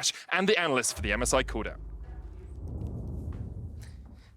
Dash, and the analysts for the MSI Cooldown.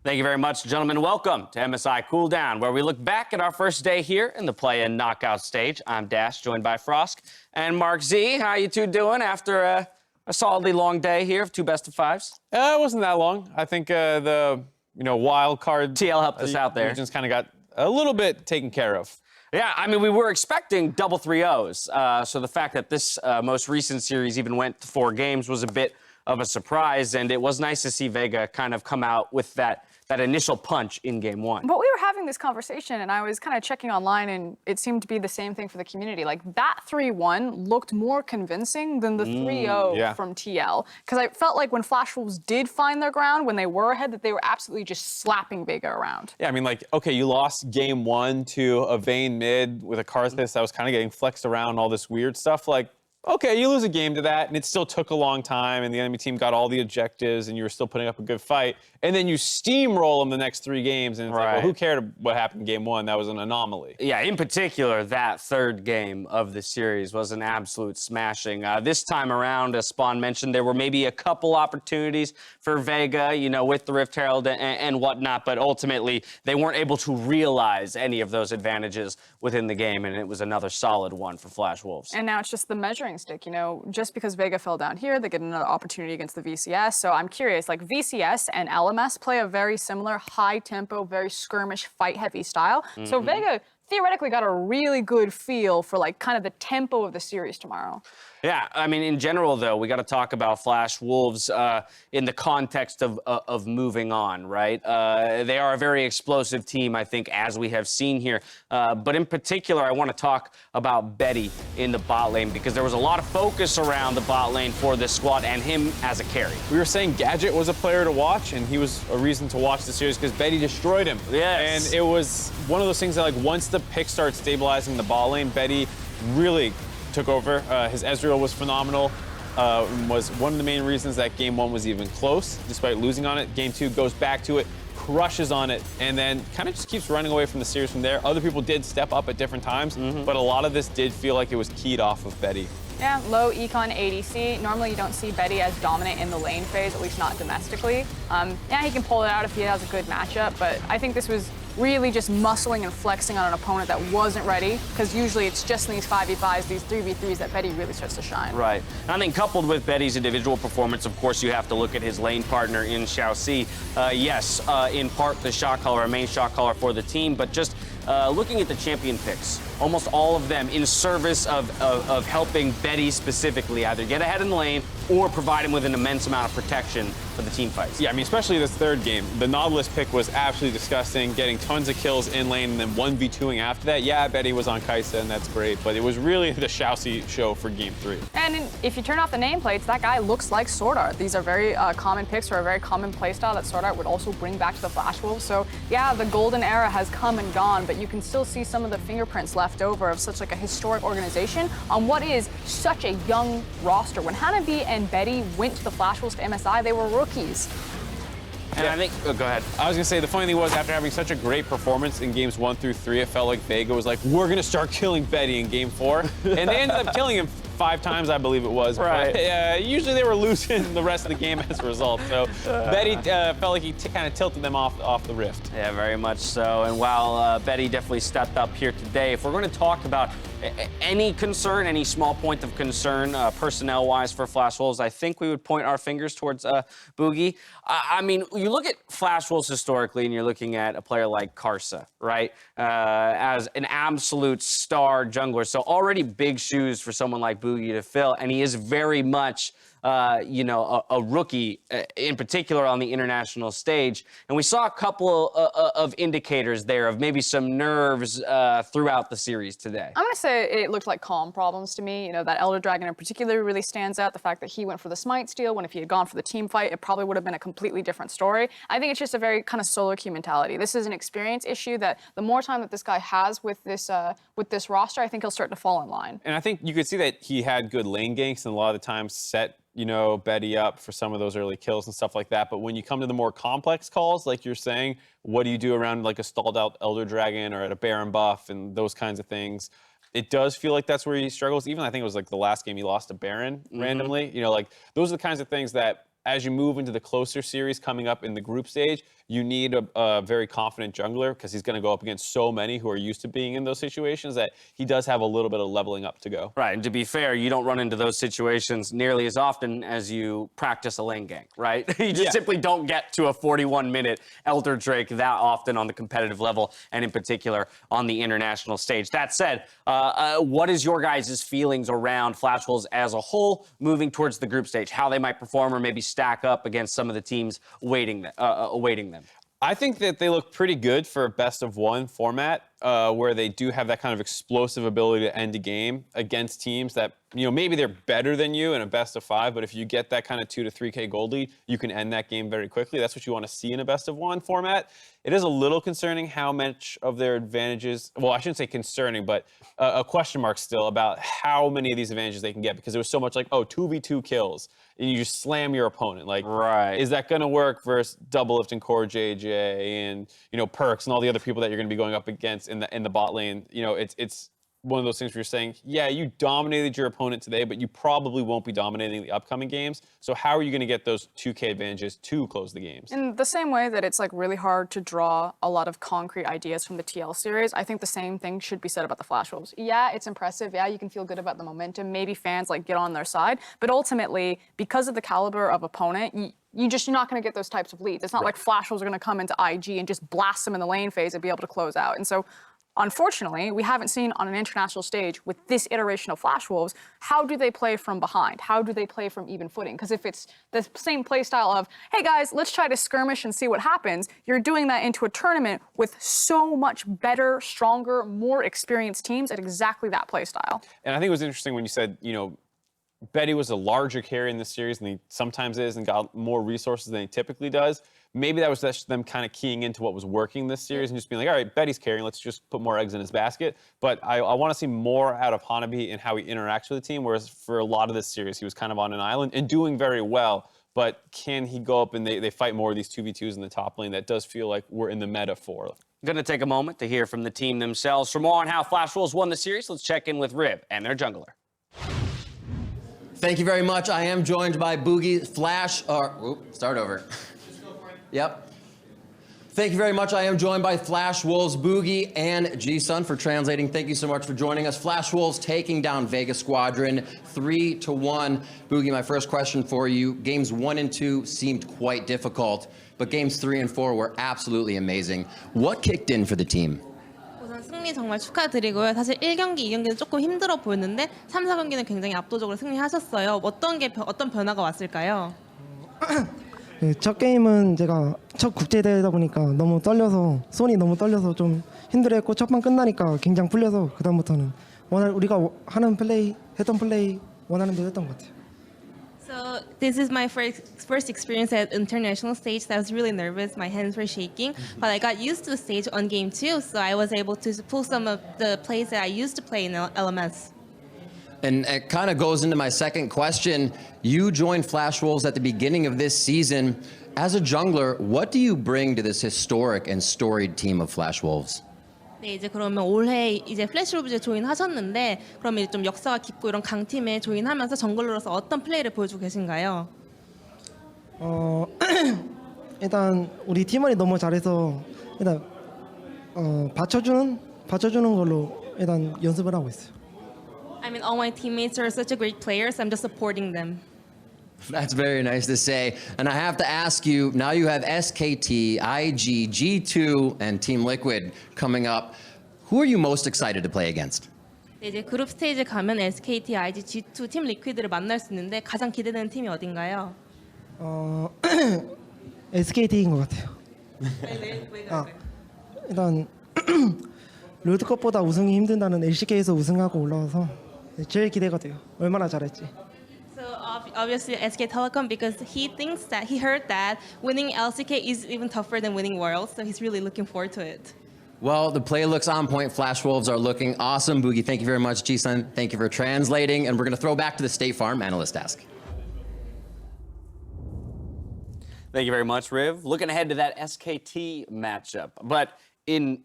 Thank you very much, gentlemen. Welcome to MSI Cooldown, where we look back at our first day here in the play-in knockout stage. I'm Dash, joined by Frosk and Mark Z. How you two doing after a solidly long day here of 2 best-of-5s? It wasn't that long. I think the wild card TL helped us out there. Regions kind of got a little bit taken care of. Yeah, I mean, we were expecting double 3-0s. So the fact that this most recent series even went to 4 games was a bit of a surprise, and it was nice to see Vega kind of come out with that initial punch in game 1. But we were having this conversation, and I was kind of checking online, and it seemed to be the same thing for the community. Like, that 3-1 looked more convincing than the 3-0 from TL. Because I felt like when Flash Wolves did find their ground, when they were ahead, that they were absolutely just slapping Vega around. Yeah, I mean, like, okay, you lost game 1 to a Vayne mid with a Karthus that was kind of getting flexed around, all this weird stuff. Like, okay, you lose a game to that, and it still took a long time, and the enemy team got all the objectives, and you were still putting up a good fight, and then you steamroll them the next 3 games, and it's like, well, who cared what happened in game 1? That was an anomaly. Yeah, in particular, that 3rd game of the series was an absolute smashing. This time around, as Spawn mentioned, there were maybe a couple opportunities for Vega, with the Rift Herald and whatnot, but ultimately, they weren't able to realize any of those advantages within the game, and it was another solid one for Flash Wolves. And now it's just the measuring stick, just because Vega fell down here, they get another opportunity against the VCS. So I'm curious, like VCS and LMS play a very similar high tempo, very skirmish, fight heavy style. So Vega theoretically got a really good feel for like kind of the tempo of the series tomorrow. Yeah, I mean, in general, though, we got to talk about Flash Wolves in the context of moving on, right? They are a very explosive team, I think, as we have seen here. But in particular, I want to talk about Betty in the bot lane, because there was a lot of focus around the bot lane for this squad and him as a carry. We were saying Gadget was a player to watch, and he was a reason to watch the series because Betty destroyed him. Yes. And it was one of those things that, like, once the pick started stabilizing the bot lane, Betty really took over. His Ezreal was phenomenal. Was one of the main reasons that game 1 was even close, despite losing on it. Game 2 goes back to it, crushes on it, and then kind of just keeps running away from the series from there. Other people did step up at different times, but a lot of this did feel like it was keyed off of Betty. Yeah, low econ ADC. Normally you don't see Betty as dominant in the lane phase, at least not domestically. Yeah, he can pull it out if he has a good matchup, but I think this was really just muscling and flexing on an opponent that wasn't ready, because usually it's just in these 5v5s, these 3v3s that Betty really starts to shine. Right. And I think coupled with Betty's individual performance, of course, you have to look at his lane partner in Xiaoxi. Yes, in part the shot caller, main shot caller for the team, but just looking at the champion picks, almost all of them in service of helping Betty specifically either get ahead in the lane or provide him with an immense amount of protection for the team fights. Yeah, I mean, especially this 3rd game. The Nautilus pick was absolutely disgusting, getting tons of kills in lane and then 1v2ing after that. Yeah, Betty was on Kai'Sa, and that's great, but it was really the Xiaoxi show for game 3. And if you turn off the nameplates, that guy looks like Sword Art. These are very common picks or a very common playstyle that Sword Art would also bring back to the Flash Wolves. So yeah, the golden era has come and gone, but you can still see some of the fingerprints left over of such like a historic organization on what is such a young roster. When Hanabi and Betty went to the Flash Wolves to MSI, they were rookies. And I think, go ahead. I was gonna say, the funny thing was, after having such a great performance in games 1 through 3, it felt like Vega was like, we're gonna start killing Betty in game 4. And they ended up killing him 5 times, I believe it was. Right. But, usually they were losing the rest of the game as a result. So Betty felt like he kind of tilted them off the rift. Yeah, very much so. And while Betty definitely stepped up here today, if we're going to talk about any concern, any small point of concern personnel-wise for Flash Wolves, I think we would point our fingers towards Boogie. I mean, you look at Flash Wolves historically, and you're looking at a player like Kai'Sa, right? As an absolute star jungler. So already big shoes for someone like Boogie to fill, and he is very much a rookie, in particular on the international stage. And we saw a couple of indicators there of maybe some nerves throughout the series today. I'm going to say it looked like calm problems to me. That Elder Dragon in particular really stands out. The fact that he went for the smite steal, when if he had gone for the team fight, it probably would have been a completely different story. I think it's just a very kind of solo queue mentality. This is an experience issue that the more time that this guy has with this roster, I think he'll start to fall in line. And I think you could see that he had good lane ganks and a lot of the times set Betty up for some of those early kills and stuff like that. But when you come to the more complex calls, like you're saying, what do you do around like a stalled out Elder Dragon or at a Baron buff and those kinds of things? it does feel like that's where he struggles. Even I think it was like the last game he lost to Baron randomly. You know, like those are the kinds of things that as you move into the closer series coming up in the group stage, you need a very confident jungler because he's going to go up against so many who are used to being in those situations that he does have a little bit of leveling up to go. Right, and to be fair, you don't run into those situations nearly as often as you practice a lane gank, right? You just simply don't get to a 41-minute Elder Drake that often on the competitive level, and in particular on the international stage. That said, what is your guys' feelings around Flash Wolves as a whole moving towards the group stage? How they might perform or maybe stack up against some of the teams awaiting them? I think that they look pretty good for a best-of-1 format where they do have that kind of explosive ability to end a game against teams that, you know, maybe they're better than you in a best-of-5, but if you get that kind of 2 to 3K gold lead, you can end that game very quickly. That's what you want to see in a best-of-1 format. It is a little concerning how much of their advantages, well, I shouldn't say concerning, but a question mark still about how many of these advantages they can get because there was so much like, oh, 2v2 kills, and you just slam your opponent. Like, is that going to work versus Doublelift and Core JJ and, you know, Perks and all the other people that you're going to be going up against in the bot lane? You know, it's one of those things where you're saying, yeah, you dominated your opponent today, but you probably won't be dominating the upcoming games. So how are you going to get those 2K advantages to close the games? In the same way that it's like really hard to draw a lot of concrete ideas from the TL series, I think the same thing should be said about the Flash Wolves. Yeah, it's impressive. Yeah, you can feel good about the momentum. Maybe fans like get on their side. But ultimately, because of the caliber of opponent, you're not going to get those types of leads. It's not like Flash Wolves are going to come into IG and just blast them in the lane phase and be able to close out. And so unfortunately, we haven't seen on an international stage with this iteration of Flash Wolves, how do they play from behind? How do they play from even footing? Because if it's the same play style of, hey guys, let's try to skirmish and see what happens, you're doing that into a tournament with so much better, stronger, more experienced teams at exactly that play style. And I think it was interesting when you said, you know, Betty was a larger carry in this series than he sometimes is and got more resources than he typically does. Maybe that was just them kind of keying into what was working this series and just being like, all right, Betty's carrying, let's just put more eggs in his basket. But I want to see more out of Hanabi and how he interacts with the team, whereas for a lot of this series, he was kind of on an island and doing very well. But can he go up and they fight more of these 2v2s in the top lane? That does feel like we're in the meta for. Going to take a moment to hear from the team themselves. For more on how Flash Wolves won the series, let's check in with Riv and their jungler. Thank you very much. I am joined by Boogie, Flash, start over. Yep. Thank you very much. I am joined by Flash Wolves, Boogie, and G-Sun for translating. Thank you so much for joining us. Flash Wolves taking down Vega Squadron 3-1. Boogie, my first question for you. Games 1 and 2 seemed quite difficult, but games 3 and 4 were absolutely amazing. What kicked in for the team? 우선 승리 정말 축하드리고요. 사실 1경기, 2경기는 조금 힘들어 보였는데 3, 4경기는 굉장히 압도적으로 승리하셨어요. 어떤 변화가 왔을까요? 첫 게임은 제가 첫 국제대회다 보니까 너무 떨려서 손이 너무 떨려서 좀 힘들어했고 첫판 끝나니까 긴장 풀려서 그다음부터는 우리가 하는 플레이 했던 플레이 원하는 대로 했던 것 같아요. So this is my first experience at international stage. So I was really nervous. My hands were shaking, but I got used to the stage on game 2, so I was able to pull some of the plays that I used to play in LMS. And it kind of goes into my second question. You joined Flash Wolves at the beginning of this season. As a jungler, what do you bring to this historic and storied team of Flash Wolves? 네, 이제 그러면 올해 이제 플래시 로브즈에 조인하셨는데 그러면 좀 역사가 깊고 이런 강팀에 조인하면서 정글러로서 어떤 플레이를 보여주고 계신가요? 일단 우리 팀원이 너무 잘해서 일단 받쳐주는 걸로 일단 연습을 하고 있어요. I mean, all my teammates are such a great players. I'm just supporting them. That's very nice to say. And I have to ask you, now you have SKT, IG, G2, and Team Liquid coming up. Who are you most excited to play against? 네, 이제 그룹 스테이지 가면 SKT, IG, G2, 팀 리퀴드를 만날 수 있는데 가장 기대되는 팀이 어딘가요? SKT인 것 같아요. 일단 롤드컵보다 우승이 힘든다는 LCK에서 우승하고 올라와서 제일 기대가 돼요. 얼마나 잘할지. So obviously SK Telecom because he heard that winning LCK is even tougher than winning Worlds, so he's really looking forward to it. Well, the play looks on point. Flash Wolves are looking awesome. Boogie, thank you very much. G-Sun, thank you for translating. And we're going to throw back to the State Farm analyst desk. Thank you very much, Riv. Looking ahead to that SKT matchup. But in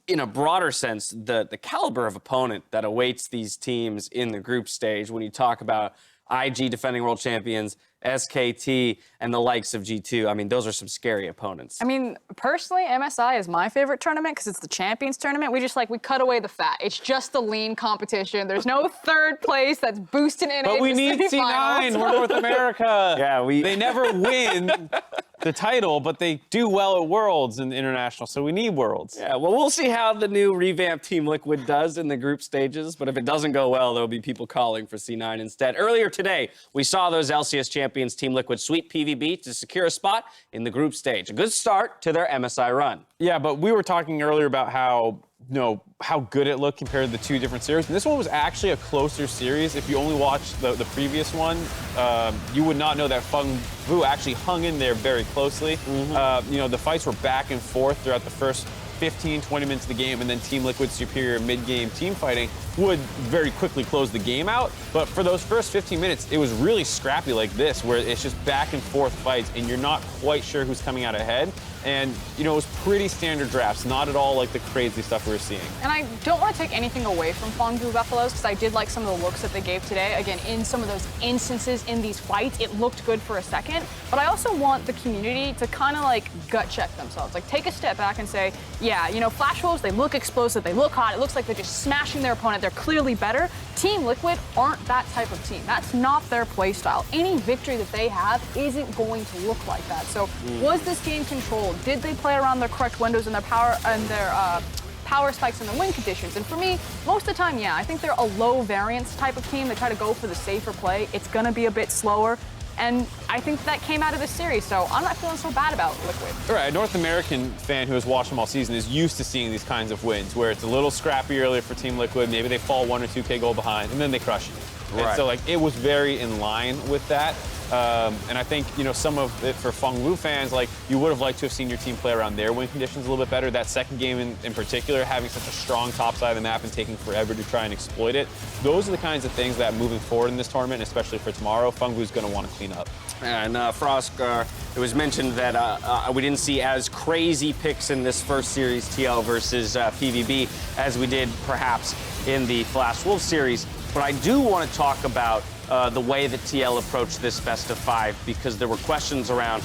in a broader sense, the caliber of opponent that awaits these teams in the group stage when you talk about IG defending world champions, SKT, and the likes of G2. I mean, those are some scary opponents. I mean, personally, MSI is my favorite tournament because it's the Champions Tournament. We cut away the fat. It's just the lean competition. There's no third place that's boosting in. But we need C9. We're North America. Yeah, They never win the title, but they do well at Worlds and International, so we need Worlds. Yeah, well, we'll see how the new revamped Team Liquid does in the group stages, but if it doesn't go well, there'll be people calling for C9 instead. Earlier today, we saw those LCS champions Team Liquid sweep PVB to secure a spot in the group stage. A good start to their MSI run. Yeah, but we were talking earlier about how good it looked compared to the two different series. And this one was actually a closer series. If you only watched the previous one, you would not know that Feng Vu actually hung in there very closely. The fights were back and forth throughout the first 15, 20 minutes of the game, and then Team Liquid's superior mid-game team fighting would very quickly close the game out. But for those first 15 minutes, it was really scrappy like this, where it's just back and forth fights, and you're not quite sure who's coming out ahead. And, it was pretty standard drafts, not at all like the crazy stuff we were seeing. And I don't want to take anything away from Feng Vu Buffaloes because I did like some of the looks that they gave today. Again, in some of those instances in these fights, it looked good for a second. But I also want the community to kind of like gut check themselves. Like take a step back and say, yeah, Flash Wolves, they look explosive, they look hot. It looks like they're just smashing their opponent. They're clearly better. Team Liquid aren't that type of team. That's not their play style. Any victory that they have isn't going to look like that. So was this game controlled? Did they play around their correct windows and their power spikes and the win conditions? And for me, most of the time, yeah, I think they're a low variance type of team. They try to go for the safer play. It's gonna be a bit slower. And I think that came out of this series, so I'm not feeling so bad about Liquid. All right, a North American fan who has watched them all season is used to seeing these kinds of wins, where it's a little scrappy earlier for Team Liquid, maybe they fall 1 or 2K goal behind, and then they crush you. Right. And so, it was very in line with that. And I think, some of it for Feng Vu fans, you would have liked to have seen your team play around their win conditions a little bit better. That second game in particular, having such a strong top side of the map and taking forever to try and exploit it. Those are the kinds of things that moving forward in this tournament, especially for tomorrow, Feng Vu's going to want to clean up. And Frost, it was mentioned that we didn't see as crazy picks in this first series, TL versus PVB, as we did perhaps in the Flash Wolves series. But I do want to talk about the way that TL approached this best of 5, because there were questions around,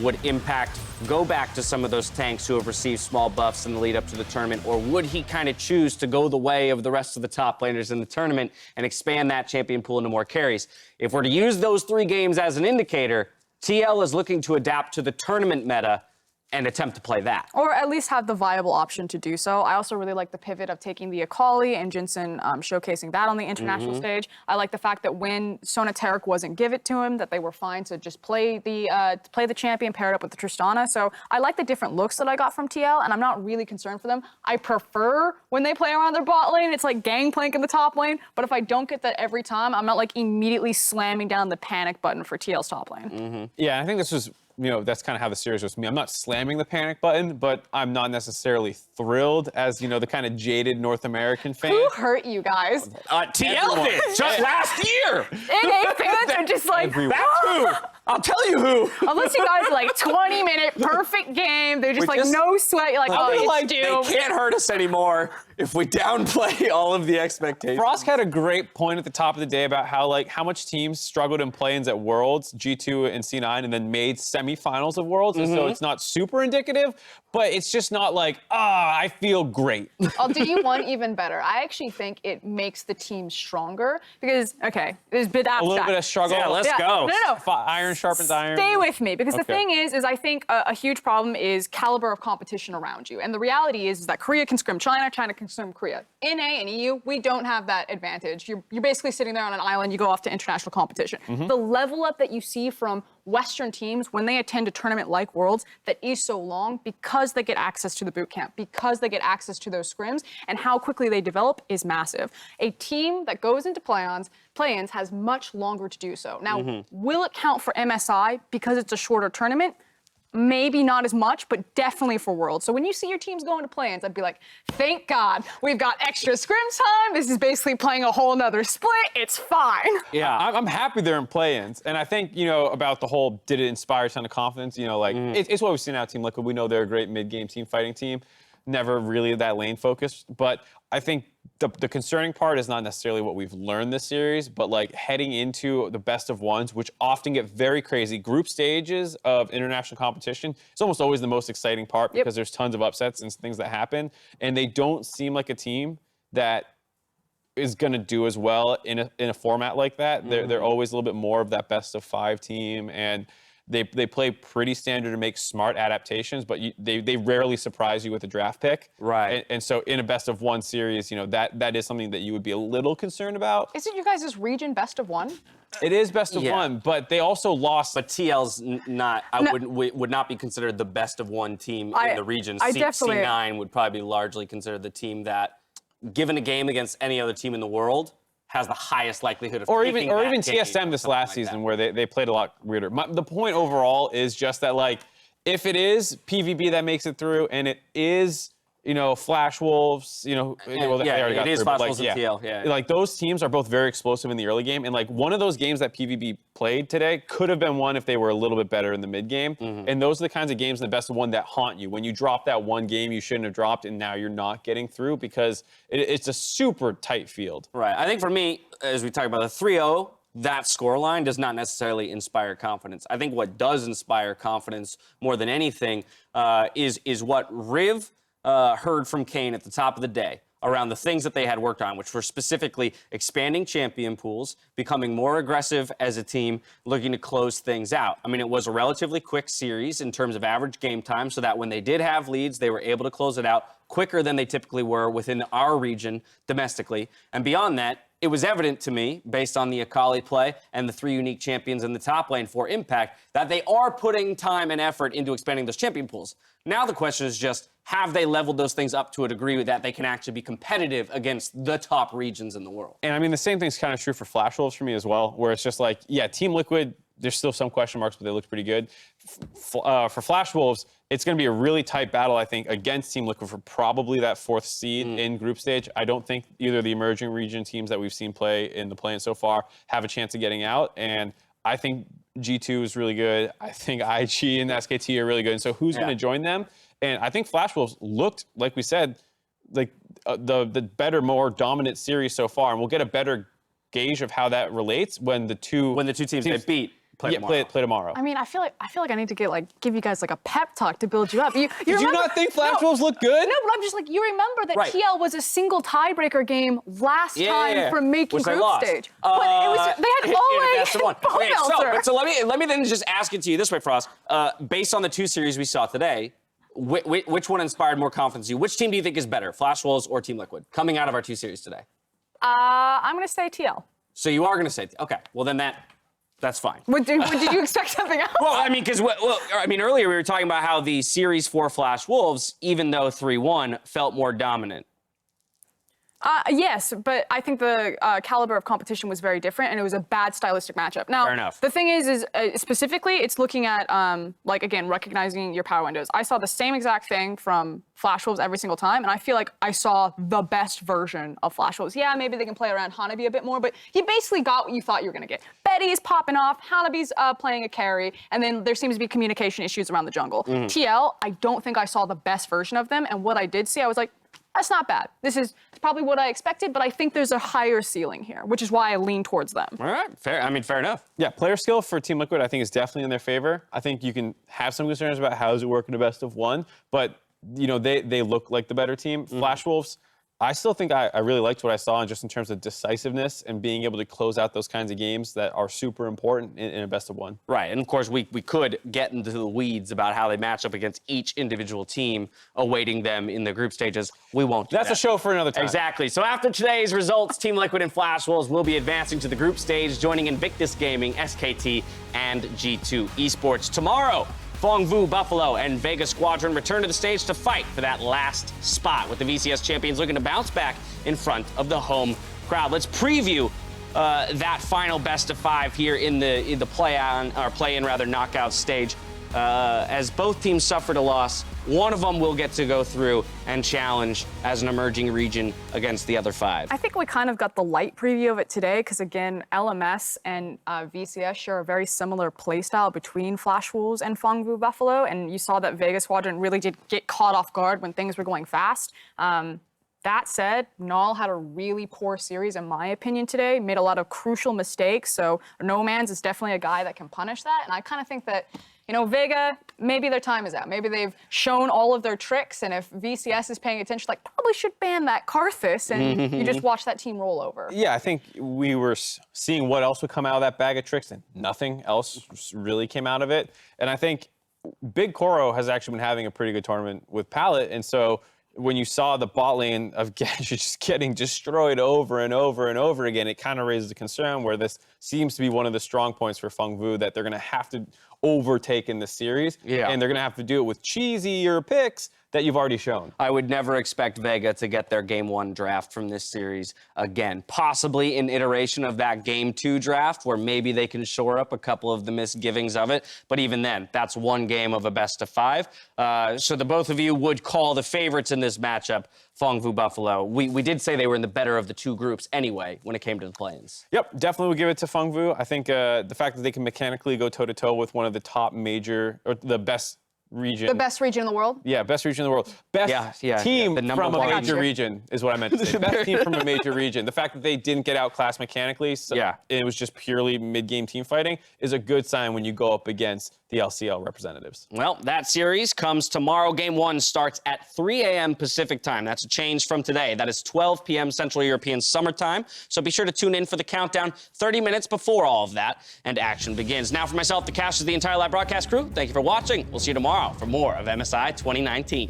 would Impact go back to some of those tanks who have received small buffs in the lead up to the tournament, or would he kind of choose to go the way of the rest of the top laners in the tournament and expand that champion pool into more carries? If we're to use those 3 games as an indicator, TL is looking to adapt to the tournament meta and attempt to play that. Or at least have the viable option to do so. I also really like the pivot of taking the Akali and Jinsen showcasing that on the international stage. I like the fact that when Sonateric wasn't give it to him, that they were fine to just play the champion paired up with the Tristana. So I like the different looks that I got from TL, and I'm not really concerned for them. I prefer when they play around their bot lane, it's like gangplank in the top lane, but if I don't get that every time, I'm not immediately slamming down the panic button for TL's top lane. Yeah, I think this was that's kind of how the series was for me. I'm not slamming the panic button, but I'm not necessarily thrilled as, the kind of jaded North American fan. Who hurt you guys? TL did, just last year. NA fans are just That's who. I'll tell you who. Unless you guys 20-minute perfect game, they're just no sweat. You're it's doomed. They can't hurt us anymore if we downplay all of the expectations. Frost had a great point at the top of the day about how much teams struggled in play-ins at Worlds, G2 and C9, and then made semifinals of Worlds. And so it's not super indicative, but it's just not I feel great. I'll do you one even better. I actually think it makes the team stronger because, okay, there's a bit abstract. A little bit of struggle. Yeah, let's go. No. Iron sharpens iron. Stay with me, because the Okay. thing is I think a huge problem is caliber of competition around you. And the reality is that Korea can scrim China, China can scrim Korea. NA and EU, we don't have that advantage. You're basically sitting there on an island, you go off to international competition. The level up that you see from Western teams when they attend a tournament like Worlds that is so long because they get access to the boot camp, because they get access to those scrims, and how quickly they develop is massive. A team that goes into play-ins has much longer to do so. Now, will it count for MSI because it's a shorter tournament? Maybe not as much, but definitely for Worlds. So when you see your teams going to play-ins, I'd be like, thank God, we've got extra scrim time. This is basically playing a whole nother split. It's fine. Yeah, I'm happy they're in play-ins. And I think, about the whole, did it inspire a ton of confidence? It's what we've seen out of Team Liquid. We know they're a great mid-game team fighting team. never really that lane focused. But I think the concerning part is not necessarily what we've learned this series, but like heading into the best of ones, which often get very crazy. Group stages of international competition, it's almost always the most exciting part because there's tons of upsets and things that happen. And they don't seem like a team that is going to do as well in a format like that. They're always a little bit more of that best of 5 team, and they play pretty standard to make smart adaptations, but they rarely surprise you with a draft pick. Right. And so in a best of 1 series, you know, that is something that you would be a little concerned about. Isn't you guys' region best of 1? It is best of 1, but they also lost. But TL's not. Would not be considered the best of 1 team in the region. C9 would probably be largely considered the team that, given a game against any other team in the world, has the highest likelihood of taking that game, TSM this last season where they played a lot weirder. The point overall is just that, like, if it is PVB that makes it through and it is, you know, Flash Wolves, you know, they already got it is through, Flash but, Wolves and TL. Yeah. Like, those teams are both very explosive in the early game, and like one of those games that PVB played today could have been won if they were a little bit better in the mid game. And those are the kinds of games in the best of 1 that haunt you. When you drop that one game you shouldn't have dropped, and now you're not getting through because it's a super tight field. Right. I think for me, as we talk about the 3-0, that scoreline does not necessarily inspire confidence. I think what does inspire confidence more than anything is what Riv heard from Kane at the top of the day around the things that they had worked on, which were specifically expanding champion pools, becoming more aggressive as a team, looking to close things out. I mean, it was a relatively quick series in terms of average game time, so that when they did have leads, they were able to close it out quicker than they typically were within our region domestically. And beyond that, it was evident to me, based on the Akali play and the 3 unique champions in the top lane for Impact, that they are putting time and effort into expanding those champion pools. Now the question is just, have they leveled those things up to a degree that they can actually be competitive against the top regions in the world? And I mean, the same thing's kind of true for Flash Wolves for me as well, where it's just like, yeah, Team Liquid, there's still some question marks, but they looked pretty good. For Flash Wolves, it's going to be a really tight battle, I think, against Team Liquid for probably that 4th seed in group stage. I don't think either of the emerging region teams that we've seen play in the play-in so far have a chance of getting out. And I think G2 is really good. I think IG and SKT are really good. And so who's going to join them? And I think Flash Wolves looked, like we said, like the better, more dominant series so far. And we'll get a better gauge of how that relates when the two teams they beat play tomorrow. I mean, I feel like I need to give you guys like a pep talk to build you up. Did you not think Flash Wolves looked good? No, but I'm just like, you remember that TL was a single tiebreaker game last time for making group stage. But it was, they had always So let me then just ask it to you this way, Frost. Based on the 2 series we saw today, which one inspired more confidence in you? Which team do you think is better, Flash Wolves or Team Liquid, coming out of our 2 series today? I'm going to say TL. So you are going to say, okay, well then that's fine. Did you expect something else? Well, I mean, earlier we were talking about how the series for Flash Wolves, even though 3-1, felt more dominant. Yes, but I think the caliber of competition was very different, and it was a bad stylistic matchup. Now, fair enough. The thing is specifically, it's looking at, like, again, recognizing your power windows. I saw the same exact thing from Flash Wolves every single time, and I feel like I saw the best version of Flash Wolves. Yeah, maybe they can play around Hanabi a bit more, but you basically got what you thought you were going to get. Betty's popping off, Hanabi's playing a carry, and then there seems to be communication issues around the jungle. TL, I don't think I saw the best version of them, and what I did see, I was like, that's not bad. This is probably what I expected, but I think there's a higher ceiling here, which is why I lean towards them. All right, fair. I mean, fair enough. Yeah, player skill for Team Liquid, I think, is definitely in their favor. I think you can have some concerns about how does it work in a best of 1, but you know they look like the better team. Flash Wolves, I still think I really liked what I saw just in terms of decisiveness and being able to close out those kinds of games that are super important in a best of 1. Right, and of course we could get into the weeds about how they match up against each individual team awaiting them in the group stages. We won't do That's a show for another time. Exactly. So after today's results, Team Liquid and Flash Wolves will be advancing to the group stage, joining Invictus Gaming, SKT, and G2 Esports. Tomorrow, Fongvu, Buffalo, and Vega Squadron return to the stage to fight for that last spot, with the VCS champions looking to bounce back in front of the home crowd. Let's preview that final best of 5 here in the play-in knockout stage. as both teams suffered a loss, one of them will get to go through and challenge as an emerging region against the other 5. I think we kind of got the light preview of it today because, again, LMS and VCS share a very similar playstyle between Flash Wolves and Fangwu Buffalo, and you saw that Vega Squadron really did get caught off guard when things were going fast. That said, Null had a really poor series, in my opinion, today, made a lot of crucial mistakes, so No Man's is definitely a guy that can punish that, and I kind of think that, you know, Vega, maybe their time is out. Maybe they've shown all of their tricks, and if VCS is paying attention, like, probably should ban that Karthus, and you just watch that team roll over. Yeah, I think we were seeing what else would come out of that bag of tricks, and nothing else really came out of it. And I think Big Koro has actually been having a pretty good tournament with Pallet, and so when you saw the bot lane of Gadget just getting destroyed over and over and over again, it kind of raises a concern where this seems to be one of the strong points for Fangwu that they're going to have to overtake in the series. Yeah. And they're going to have to do it with cheesier picks that you've already shown. I would never expect Vega to get their Game 1 draft from this series again. Possibly an iteration of that Game 2 draft where maybe they can shore up a couple of the misgivings of it. But even then, that's one game of a best of 5. So the both of you would call the favorites in this matchup Fangwu Buffalo. We did say they were in the better of the 2 groups anyway when it came to the play-ins. Yep, definitely would give it to Fangwu. I think the fact that they can mechanically go toe-to-toe with one of the top major, or the best region. The best region in the world? Yeah, best region in the world. Best team the from a one. major region is what I meant to say. Best team from a major region. The fact that they didn't get outclassed mechanically, so it was just purely mid-game team fighting, is a good sign when you go up against the LCL representatives. Well, that series comes tomorrow. Game 1 starts at 3 a.m. Pacific time. That's a change from today. That is 12 p.m. Central European Summer Time. So be sure to tune in for the countdown 30 minutes before all of that, and action begins. Now for myself, the casters, the entire live broadcast crew, thank you for watching. We'll see you tomorrow for more of MSI 2019.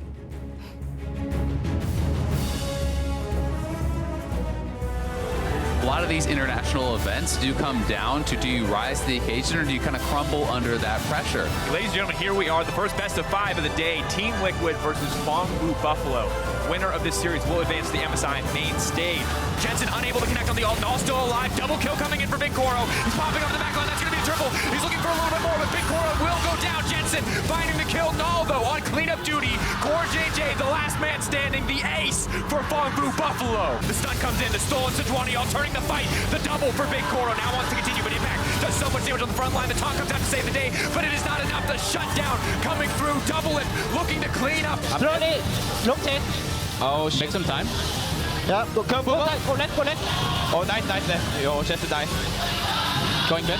A lot of these international events do come down to, do you rise to the occasion or do you kind of crumble under that pressure? Ladies and gentlemen, here we are, the first best of 5 of the day. Team Liquid versus Fangwu Buffalo. Winner of this series will advance to the MSI main stage. Jensen unable to connect on the ult, Null still alive. Double kill coming in for Big Koro. He's popping up the back line, that's gonna be a triple. He's looking for a little bit more, but Big Koro will go down. Jensen finding the kill. Null, though, on cleanup duty. Core JJ, the last man standing, the ace for Fangwu Buffalo. The stun comes in, the stolen Sejuani, all turning the fight. The double for Big Koro, now wants to continue, but Impact does so much damage on the front line. The taunt comes out to save the day, but it is not enough. The shutdown coming through. Double it, looking to clean up. Oh, make some time. Yeah, go left. Oh, nice there. Oh, just nice. Going mid.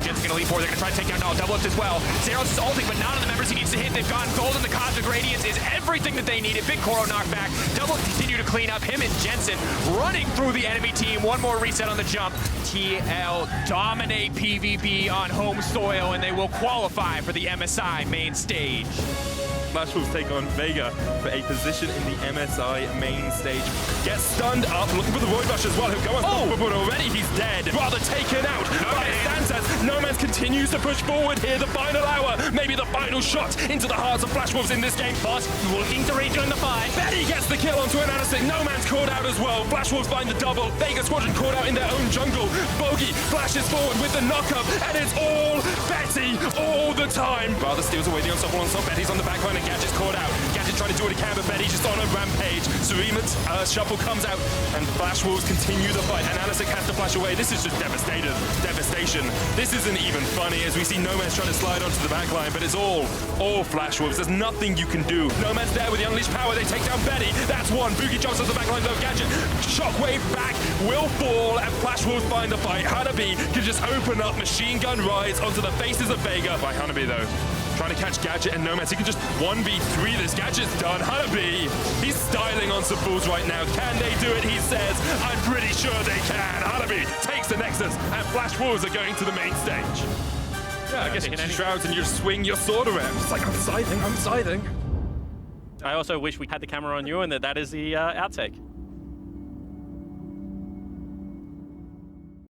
Jen's gonna leap forward, they're gonna try to take down Null, double ups as well. Zeros is ulting, but none of the members he needs to hit. They've gotten golden, the Cosmic Radiance is everything that they needed. Big Koro knockback, double ups continue to clean up. Him and Jensen running through the enemy team. One more reset on the jump. TL dominate PVB on home soil, and they will qualify for the MSI main stage. Flash Wolves take on Vega for a position in the MSI main stage. Gets stunned up, looking for the Void Rush as well, who go on but already he's dead. Rather taken out by Sanchez. No Man's continues to push forward here, the final hour, maybe the final shot into the hearts of Flash Wolves in this game. Boss looking to rejoin the fight. Betty gets the kill onto an Anasik. No Man's caught out as well. Flash Wolves find the double. Vega Squadron caught out in their own jungle. Boogie flashes forward with the knock-up, and it's all Betty all the time. Rather steals away the unstoppable on top. Betty's on the back line, and Gadget's caught out. Gadget trying to do what he can, but Betty just on a rampage. Surima's shuffle comes out, and Flash Wolves continue the fight, and Anasik has to flash away. This is just devastation. This isn't even funny, as we see No Man's trying to slide onto the back line, but it's all Flash Wolves. There's nothing you can do. No Man's there with the unleashed power. They take down Betty. That's one. Boogie jumps onto the back line, though. Gadget, shockwave back, will fall, and Flash Wolves find the fight. Hanabi can just open up machine gun rides onto the faces of Vega. By Hanabi, though, trying to catch Gadget and Nomads. He can just 1v3 this. Gadget's done. Hanabi, he's styling on some fools right now. Can they do it? He says, I'm pretty sure they can. Hanabi takes the Nexus, and Flash Wolves are going to the main stage. Yeah, I guess you can shrouds and you swing your sword around. It's like, I'm scything. I also wish we had the camera on you and that is the outtake.